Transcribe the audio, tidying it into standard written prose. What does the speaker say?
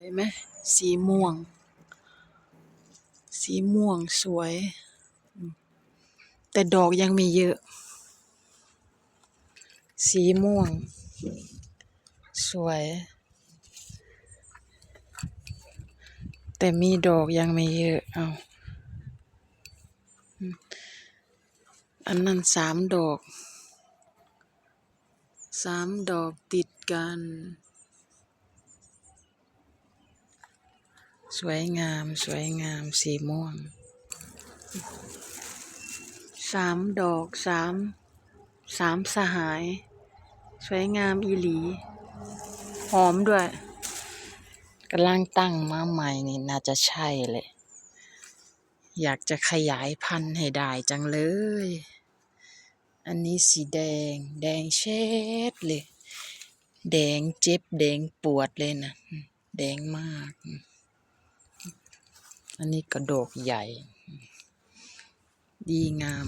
เห็นไหมสีม่วงสีม่วงสวยแต่ดอกยังไม่เยอะสีม่วงสวยแต่มีดอกยังไม่เยอะเอาอันนั้น3 ดอกติดกันสวยงามสีม่วง3 ดอกสามสหายสวยงามอีหลีหอมด้วยกำลังตั้งมาใหม่นี่น่าจะใช่เลยอยากจะขยายพันธุ์ให้ได้จังเลยอันนี้สีแดงเช็ดเลยแดงเจ็บแดงปวดเลยนะแดงมากอันนี้กระดอกใหญ่ดีงาม